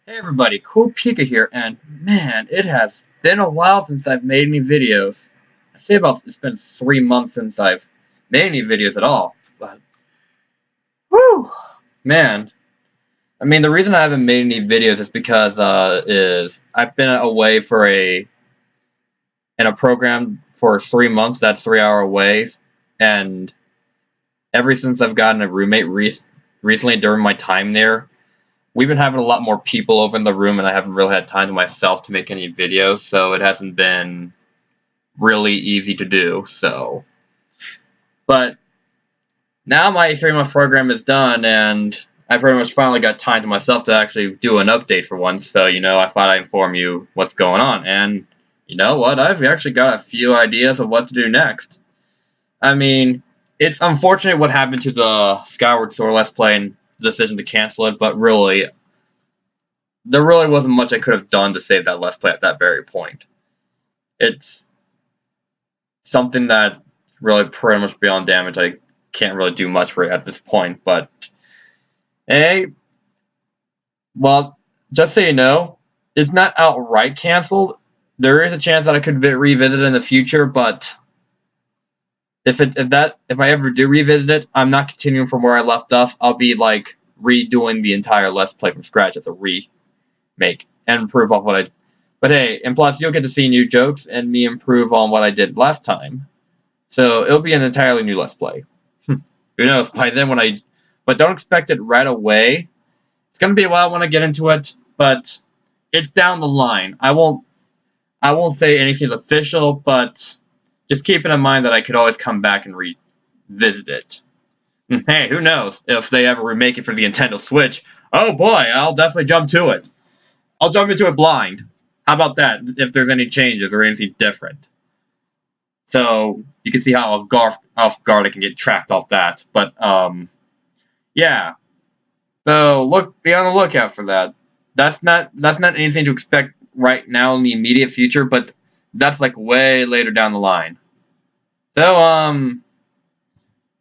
Hey everybody, CoolPika here, and man, it has been a while since I've made any videos. I say about it's been 3 months since I've made any videos at all. But whew, man. I mean, the reason I haven't made any videos is because is I've been away for in a program for 3 months. That's 3 hour away, and ever since I've gotten a roommate recently during my time there. We've been having a lot more people over in the room, and I haven't really had time to myself to make any videos, so it hasn't been really easy to do. But now my 3 month program is done, and I pretty much finally got time to myself to actually do an update for once. So I thought I'd inform you what's going on, and you know what? I've actually got a few ideas of what to do next. I mean, it's unfortunate what happened to the Skyward Sword Let's Play and the decision to cancel it, but really, there really wasn't much I could have done to save that Let's Play at that very point. It's something that really pretty much beyond damage. I can't really do much for it at this point, but hey, well, just so you know, it's not outright canceled. There is a chance that I could revisit it in the future, but if I ever do revisit it, I'm not continuing from where I left off. I'll be like redoing the entire Let's Play from scratch as a remake and improve off what I. But hey, and plus you'll get to see new jokes and me improve on what I did last time. So it'll be an entirely new Let's Play. Who knows? By then but don't expect it right away. It's gonna be a while when I get into it, but it's down the line. I won't say anything's official, but just keeping in mind that I could always come back and revisit it. Hey, who knows if they ever remake it for the Nintendo Switch? Oh boy, I'll definitely jump to it. I'll jump into it blind. How about that? If there's any changes or anything different. So you can see how off guard I can get tracked off that. But yeah. So be on the lookout for that. That's not anything to expect right now in the immediate future, but that's like way later down the line. So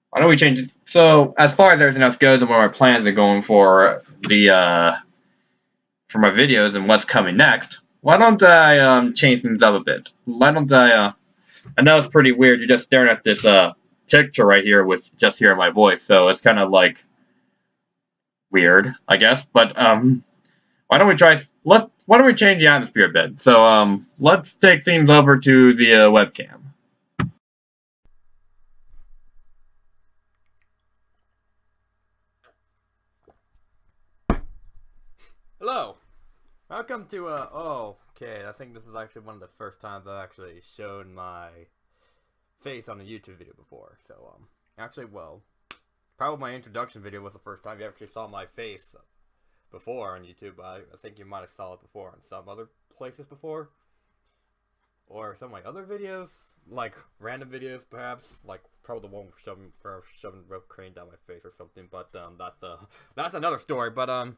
why don't we change it? So as far as everything else goes and what my plans are going for for my videos and what's coming next, why don't I change things up a bit? Why don't I know it's pretty weird. You're just staring at this picture right here with just hearing my voice, so it's kind of like weird, I guess. But why don't we why don't we change the atmosphere a bit? So let's take things over to the webcam. Hello! Welcome to, okay, I think this is actually one of the first times I've actually shown my face on a YouTube video before, so, actually, well, probably my introduction video was the first time you actually saw my face before on YouTube. I think you might have saw it before on some other places before, or some of my other videos, like random videos, perhaps, like probably the one shoving rope crane down my face or something, but, that's another story, but,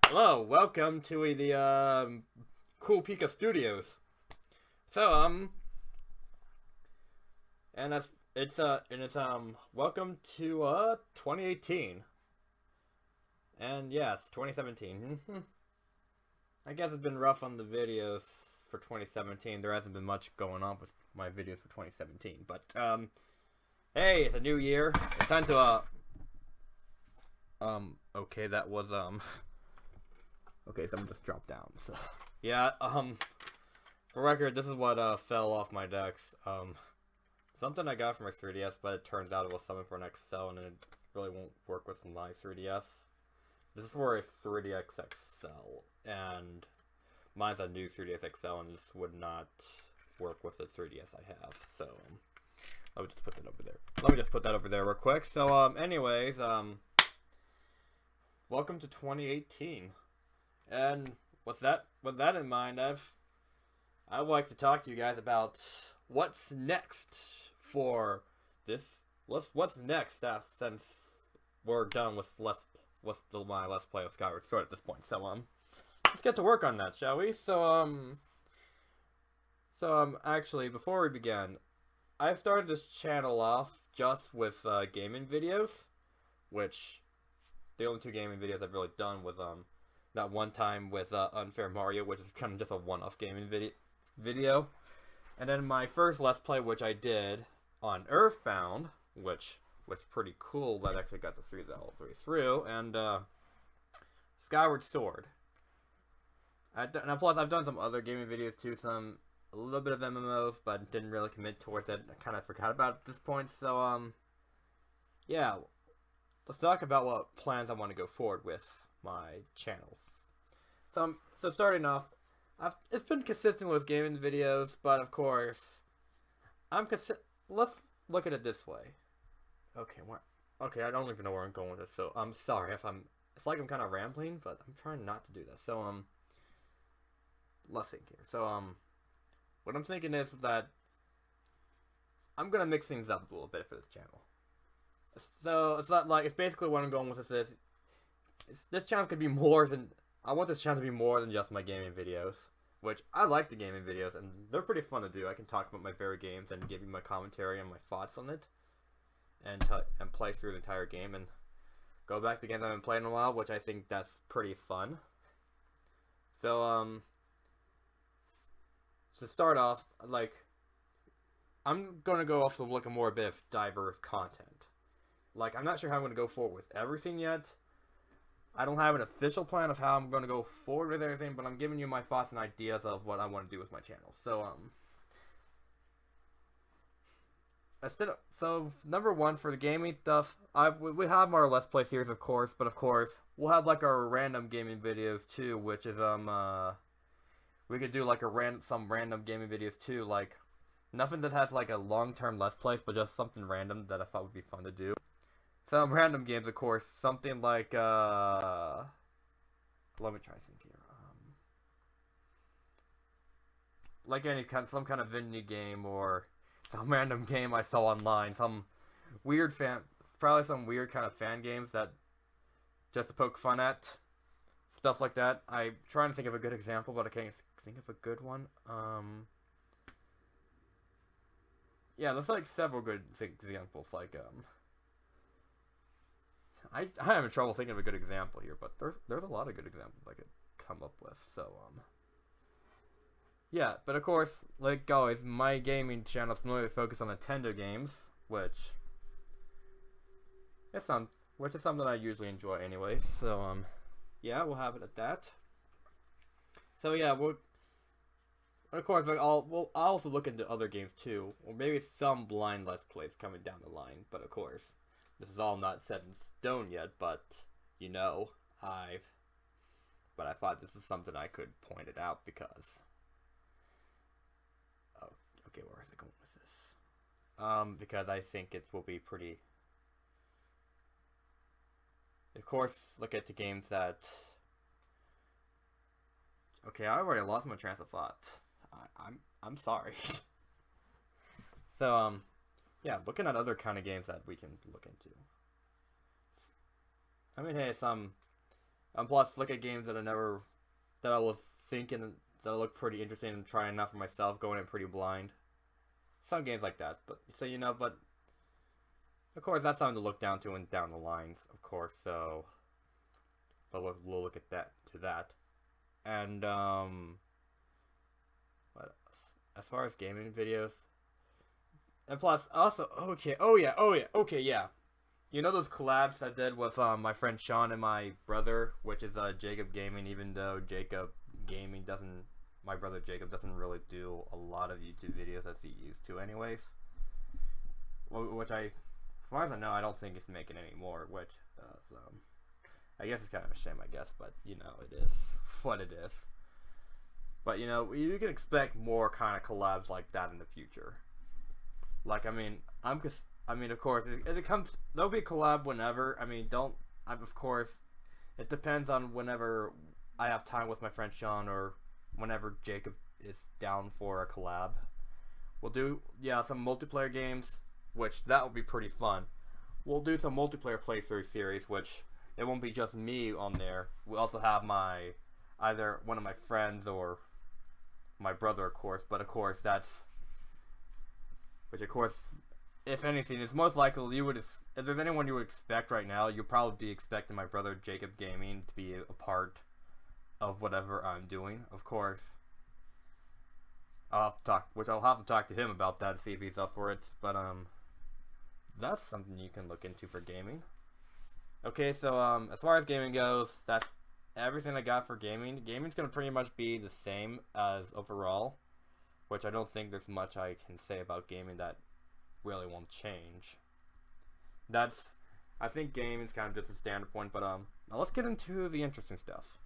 hello, welcome to the CoolPika Studios. So and it's welcome to 2018. And yes, 2017. I guess it's been rough on the videos for 2017. There hasn't been much going on with my videos for 2017, but hey, it's a new year. It's time to okay, that was okay, someone just dropped down, so yeah, for record, this is what fell off my decks. Something I got from my 3DS, but it turns out it was something for an XL, and it really won't work with my 3DS. This is for a 3DS XL, and mine's a new 3DS XL, and this would not work with the 3DS I have, so let me just put that over there. Let me just put that over there real quick. So, anyways, welcome to 2018. And with that in mind, I'd like to talk to you guys about what's next for this. What's next since we're done with my Let's Play of Skyward Sword at this point. So let's get to work on that, shall we? So actually, before we begin, I've started this channel off just with gaming videos, which the only two gaming videos I've really done was that one time with Unfair Mario, which is kind of just a one-off gaming video. And then my first Let's Play, which I did on Earthbound, which was pretty cool, that I actually got to see that all the way through, and Skyward Sword. And plus, I've done some other gaming videos too, a little bit of MMOs, but didn't really commit towards it. I kind of forgot about it at this point. So, yeah, let's talk about what plans I want to go forward with my channel. So starting off, it's been consistent with gaming videos, but of course, let's look at it this way. Okay, I don't even know where I'm going with this, so I'm sorry if it's like I'm kind of rambling, but I'm trying not to do that. So, let's think here. So, what I'm thinking is that I'm gonna mix things up a little bit for this channel. So it's not like, it's basically what I'm going with this channel could be more than, I want this channel to be more than just my gaming videos, which I like the gaming videos and they're pretty fun to do. I can talk about my favorite games and give you my commentary and my thoughts on it, and play through the entire game and go back to games I haven't played in a while, which I think that's pretty fun. So to start off, like, I'm gonna go off to look at more a bit of diverse content. Like, I'm not sure how I'm gonna go forward with everything yet. I don't have an official plan of how I'm gonna go forward with everything, but I'm giving you my thoughts and ideas of what I want to do with my channel. So number one, for the gaming stuff, we have our Let's Play series, of course, but of course we'll have like our random gaming videos too, which is we could do like some random gaming videos too, like nothing that has like a long-term Let's Plays, but just something random that I thought would be fun to do. Some random games, of course, something like let me try to think here. Like some kind of indie game or some random game I saw online, some weird probably some weird kind of fan games that just to poke fun at, stuff like that. I'm trying to think of a good example, but I can't think of a good one. Yeah, there's like several good examples. Like I'm having trouble thinking of a good example here, but there's a lot of good examples I could come up with. So yeah, but of course, like always, my gaming channel is mainly focused on Nintendo games, which is something I usually enjoy anyways. So yeah, we'll have it at that. So yeah, of course, like I'll also look into other games too, or maybe some blind Let's Plays coming down the line. But of course, this is all not set in stone yet. But you know, but I thought this is something I could point it out because. Oh, okay, where is it going with this? Because I think it will be pretty. Of course, look at the games that. Okay, I already lost my train of thought. I'm sorry. So yeah, looking at other kind of games that we can look into. I mean, hey, plus look at games that I was thinking that look pretty interesting and trying out for myself, going in pretty blind. Some games like that, but so you know, but of course that's something to look down to and down the lines, of course. So, but we'll look at that. And what else? As far as gaming videos, and plus also okay, yeah. You know those collabs I did with my friend Sean and my brother, which is Jacob Gaming. Even though my brother Jacob doesn't really do a lot of YouTube videos as he used to, anyways. Which as far as I know, I don't think he's making any more. Which I guess it's kind of a shame, I guess, but you know, it is what it is. But you know, you can expect more kind of collabs like that in the future. Like, I mean, of course, there'll be a collab whenever. I mean, of course, it depends on whenever I have time with my friend Sean or whenever Jacob is down for a collab. We'll do, yeah, some multiplayer games, which that will be pretty fun. We'll do some multiplayer playthrough series, which it won't be just me on there. We'll also have either one of my friends or my brother, of course. But of course, if anything, it's most likely if there's anyone you would expect right now, you'll probably be expecting my brother Jacob Gaming to be a part of whatever I'm doing. Of course, I'll have to talk to him about that to see if he's up for it. But that's something you can look into for gaming. Okay, so as far as gaming goes, that's everything I got for gaming. Gaming's gonna pretty much be the same as overall, which I don't think there's much I can say about gaming that really won't change. I think gaming's kind of just a standard point, but now let's get into the interesting stuff.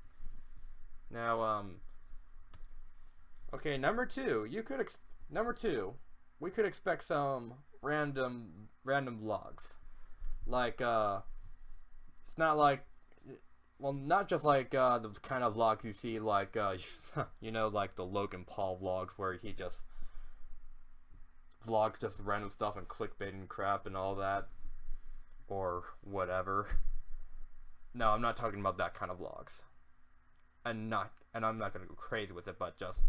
Now, okay, number two, we could expect some random vlogs, like it's not like, well, not just like the kind of vlogs you see, like you know, like the Logan Paul vlogs where he just vlogs just random stuff and clickbait and crap and all that, or whatever. No, I'm not talking about that kind of vlogs, and I'm not gonna go crazy with it, but just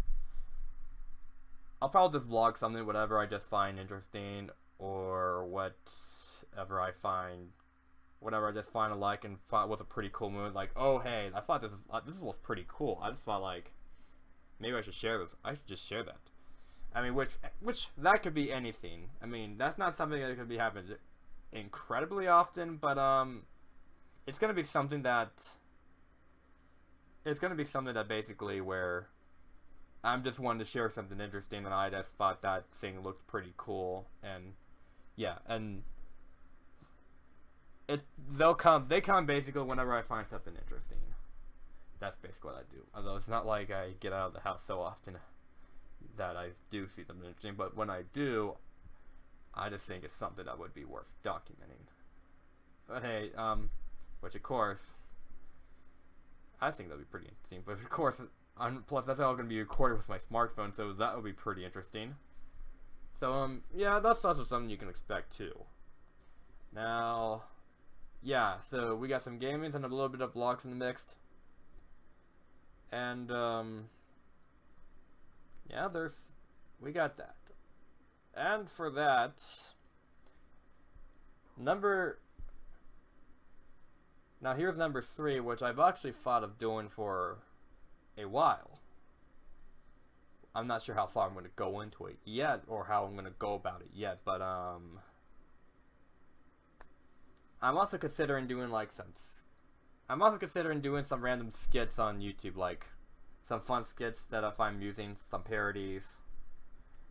I'll probably just vlog something, whatever I just find interesting, or whatever I just find I like and thought was a pretty cool movie. Like, oh hey, I thought this was pretty cool. I just thought like maybe I should share this. I should just share that. I mean, which that could be anything. I mean, that's not something that could be happening incredibly often, but it's gonna be something that basically where I'm just wanting to share something interesting, and I just thought that thing looked pretty cool, and yeah, and they come basically whenever I find something interesting. That's basically what I do. Although it's not like I get out of the house so often that I do see something interesting, but when I do, I just think it's something that would be worth documenting. But hey, which of course, I think that'd be pretty interesting. But of course, plus that's all going to be recorded with my smartphone, so that would be pretty interesting. So yeah, that's also something you can expect too. Now, yeah, so we got some gamings and a little bit of vlogs in the mix. And yeah, we got that. And for that, here's number 3, which I've actually thought of doing for a while. I'm not sure how far I'm going to go into it yet, or how I'm going to go about it yet, but I'm also considering doing some random skits on YouTube, like some fun skits that if I'm using, some parodies,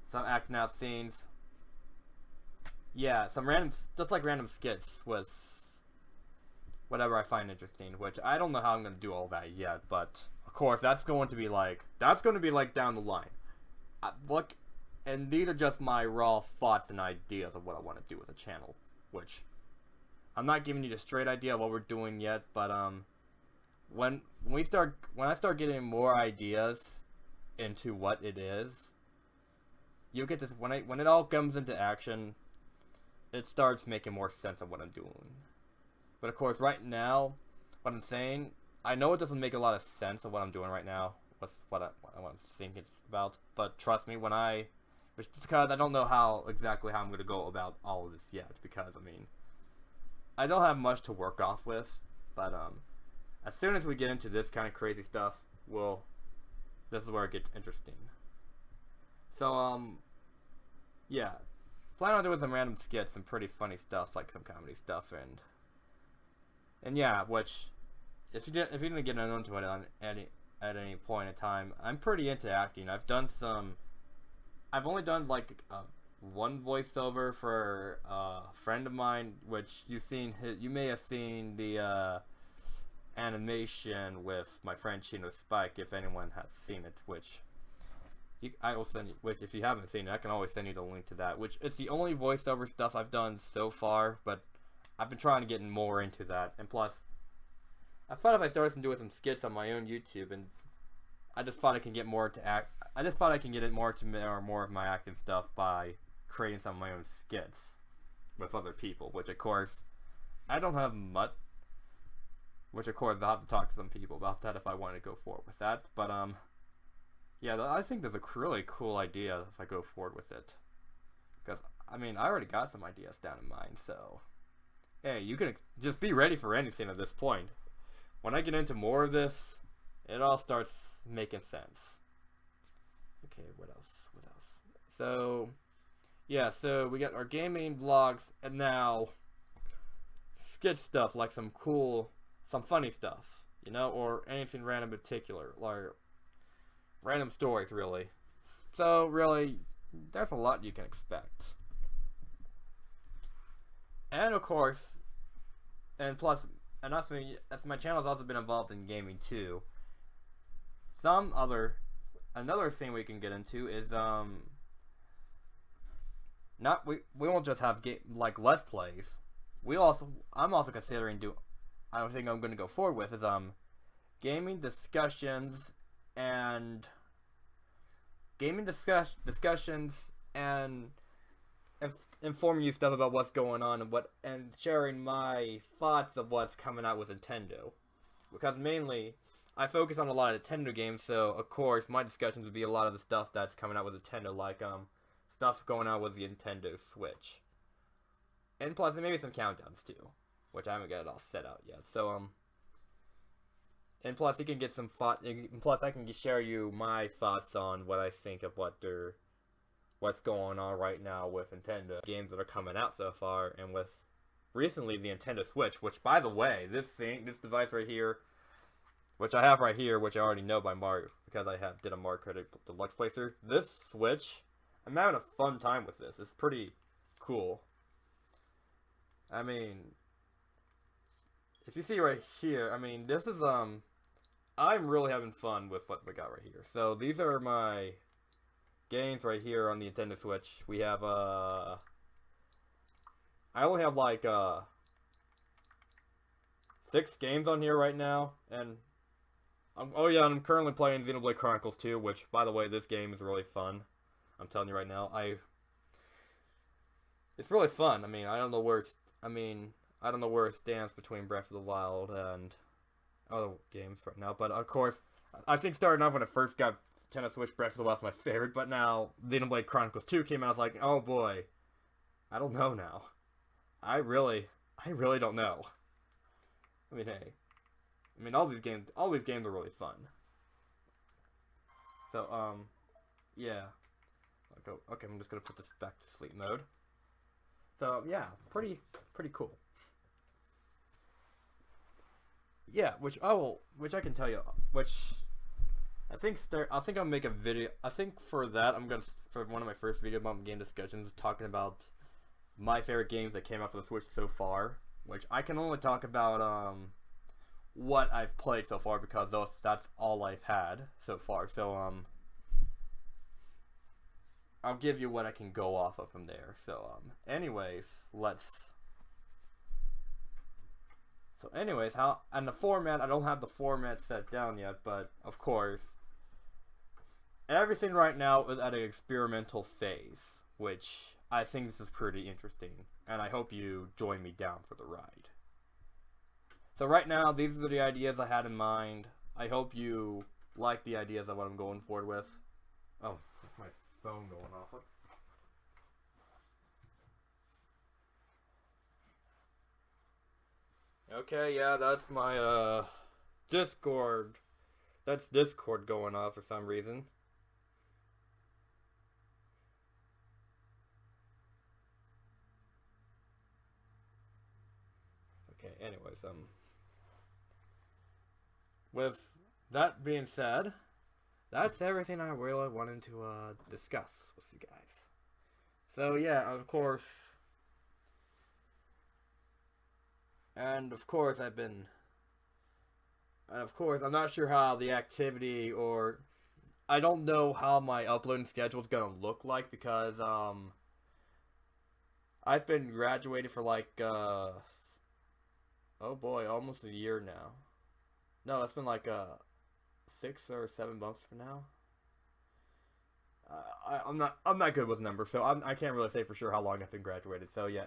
some acting out scenes. Yeah, just like random skits was whatever I find interesting, which I don't know how I'm going to do all that yet, but of course that's going to be like down the line. And these are just my raw thoughts and ideas of what I want to do with the channel, which I'm not giving you the straight idea of what we're doing yet, but when I start getting more ideas into what it is, you get this when it all comes into action, it starts making more sense of what I'm doing. But of course, right now, what I'm saying, I know it doesn't make a lot of sense of what I'm doing right now, what I'm thinking about. But trust me, because I don't know exactly how I'm going to go about all of this yet, because I mean, I don't have much to work off with, but as soon as we get into this kind of crazy stuff, this is where it gets interesting. So yeah, plan on doing some random skits, some pretty funny stuff, like some comedy stuff, and yeah, which if you didn't get into it at any point in time, I'm pretty into acting. I've only done like one voiceover for a friend of mine, which you may have seen the animation with my friend Chino Spike, if anyone has seen it, which I will send you, which if you haven't seen it, I can always send you the link to that, which is the only voiceover stuff I've done so far, but I've been trying to get more into that, and plus, I thought if I started doing some skits on my own YouTube, and I just thought I can get more of my acting stuff by creating some of my own skits with other people, which of course, I don't have much, which of course I'll have to talk to some people about that if I want to go forward with that, but yeah, I think there's a really cool idea if I go forward with it, because I mean, I already got some ideas down in mind, so hey, you can just be ready for anything at this point. When I get into more of this, it all starts making sense. Okay, what else? What else? So, yeah, so we got our gaming vlogs, and now sketch stuff, like some funny stuff, you know, or anything random in particular, like random stories, really. So, really, there's a lot you can expect. And of course, and plus, and also, as my channel's also been involved in gaming too. Another thing we can get into is not we won't just have like let's plays. I'm also considering I don't think I'm going to go forward with is gaming discussions and discussions and informing you stuff about what's going on and sharing my thoughts of what's coming out with Nintendo, because mainly I focus on a lot of Nintendo games, so of course my discussions would be a lot of the stuff that's coming out with Nintendo, like stuff going on with the Nintendo Switch, and plus maybe some countdowns too, which I haven't got it all set out yet. So and plus you can get some thought. Plus I can share you my thoughts on what I think of what's going on right now with Nintendo games that are coming out so far, and with recently the Nintendo Switch, which by the way, this device right here, which I have right here, which I already know by Mario because I did a Mario Kart Deluxe playthrough. This Switch, I'm having a fun time with this. It's pretty cool. I mean, if you see right here, I mean, this is I'm really having fun with what we got right here. So these are my games right here on the Nintendo Switch. We have I only have like 6 games on here right now, and oh yeah, I'm currently playing Xenoblade Chronicles 2, which by the way, this game is really fun. I'm telling you right now, it's really fun. I mean, I don't know where it stands between Breath of the Wild and other games right now, but of course, I think starting off when I first got Nintendo Switch, Breath of the Wild was my favorite, but now Xenoblade Chronicles 2 came out, I was like, oh boy, I don't know now. I really don't know. I mean, hey. I mean, all these games are really fun. So, yeah. Okay, I'm just gonna put this back to sleep mode. So, yeah, pretty cool. Yeah, which I can tell you, I think I'll make a video. I think for that, for one of my first video about game discussions, talking about my favorite games that came out for the Switch so far, which I can only talk about, what I've played so far because that's all I've had so far. So I'll give you what I can go off of from there. So anyways, and the format, I don't have the format set down yet, but of course everything right now is at an experimental phase, which I think this is pretty interesting, and I hope you join me down for the ride. So right now, these are the ideas I had in mind. I hope you like the ideas of what I'm going forward with. Oh, my phone going off. Okay, yeah, that's my Discord. That's Discord going off for some reason. Okay, anyways, with that being said, that's everything I really wanted to discuss with you guys. So yeah, of course, I'm not sure how the activity, or I don't know how my uploading schedule is gonna look like, because I've been graduated for like oh boy, almost a year now. No, it's been like 6 or 7 months from now. I'm not good with numbers, so I can't really say for sure how long I've been graduated. So yeah,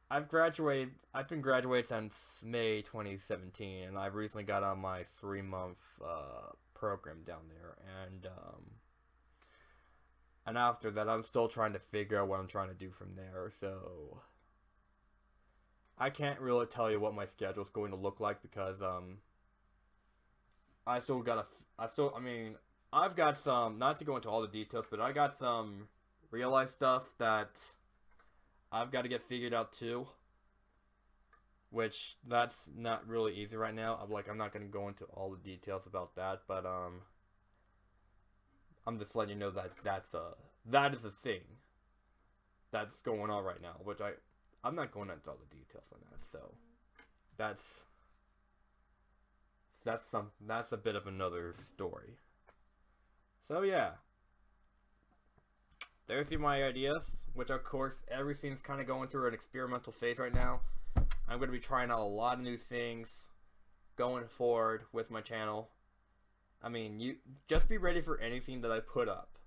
I've been graduated since May 2017, and I've recently got on my 3-month program down there, and after that I'm still trying to figure out what I'm trying to do from there. So I can't really tell you what my schedule is going to look like, because I mean, I've got some, not to go into all the details, but I got some real life stuff that I've got to get figured out too. Which, that's not really easy right now. I'm not going to go into all the details about that, but, I'm just letting you know that that is a thing that's going on right now, which I'm not going into all the details on that, so that's a bit of another story. So yeah, there's my ideas, which of course everything's kind of going through an experimental phase right now. I'm going to be trying out a lot of new things going forward with my channel. I mean, you just be ready for anything that I put up,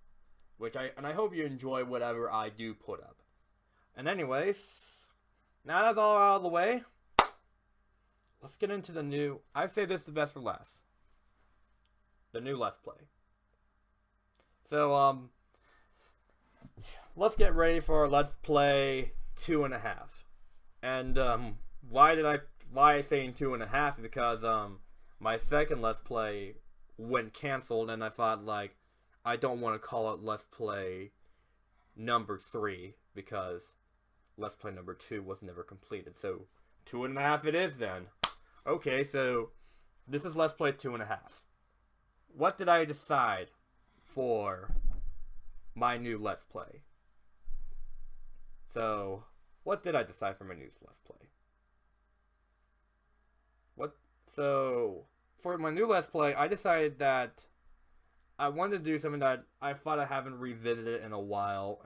and I hope you enjoy whatever I do put up. And anyways, now that's all out of the way, let's get into the new. I say this is the best for last. The new Let's Play. So let's get ready for Let's Play 2.5. And why I saying 2.5? Because my second Let's Play went canceled, and I thought, like, I don't want to call it Let's Play number 3 because Let's Play number 2 was never completed. So 2.5 it is then. Okay, so this is Let's Play 2.5. What did I decide for my new Let's Play? So what did I decide for my new Let's Play? So for my new Let's Play, I decided that I wanted to do something that I thought I haven't revisited in a while,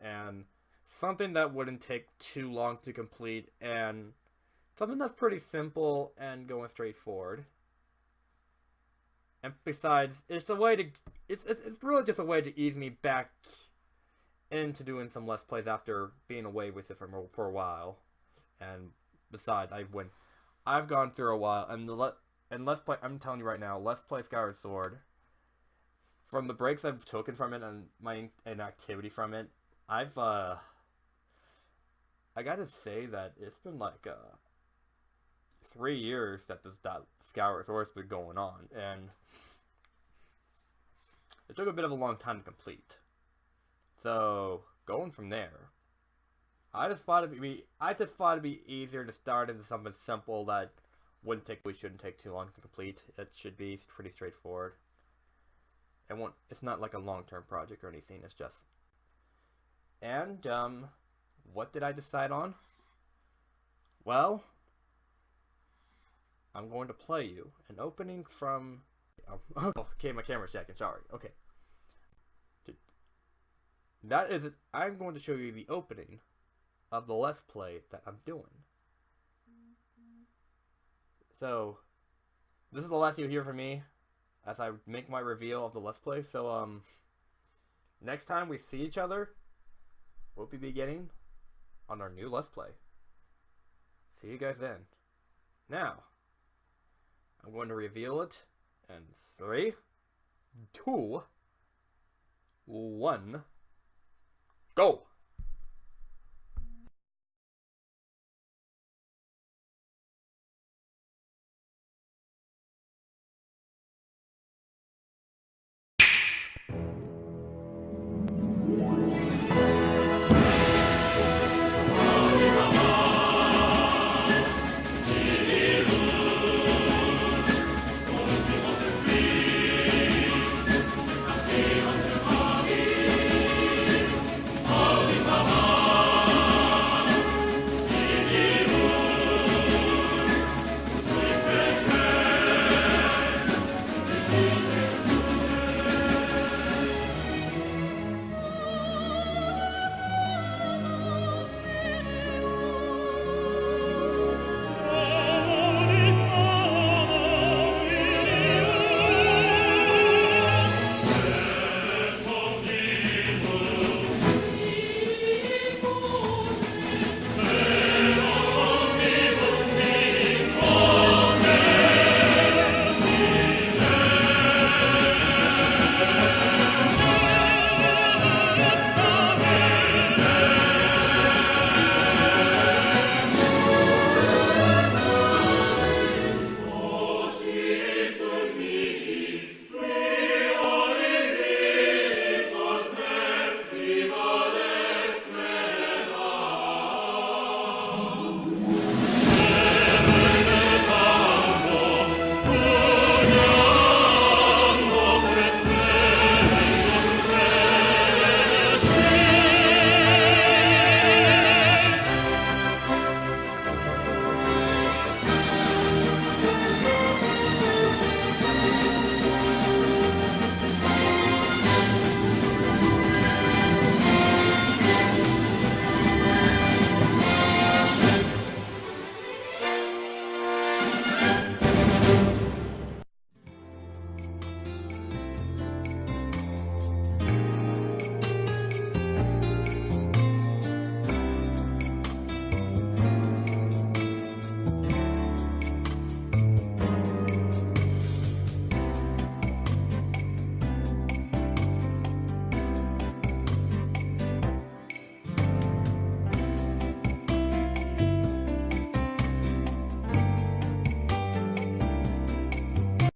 and something that wouldn't take too long to complete, and something that's pretty simple and going straight forward. And besides, it's really just a way to ease me back into doing some Let's Plays after being away with it for a while. And besides, I've gone through a while, and Let's Play, I'm telling you right now, Let's Play Skyward Sword, from the breaks I've taken from it and my inactivity from it, I gotta say that it's been like 3 years that Skyward Sword's been going on, and it took a bit of a long time to complete. So going from there, I just thought it'd be easier to start as something simple that shouldn't take too long to complete. It should be pretty straightforward. It's not like a long-term project or anything. It's just. And what did I decide on? Well, I'm going to play you an opening from. Okay, my camera's checking. Sorry. Okay. That is it. I'm going to show you the opening of the Let's Play that I'm doing. So, this is the last you'll hear from me as I make my reveal of the Let's Play. So, next time we see each other, we'll be beginning on our new Let's Play. See you guys then. Now, I'm going to reveal it in 3, 2, 1, go!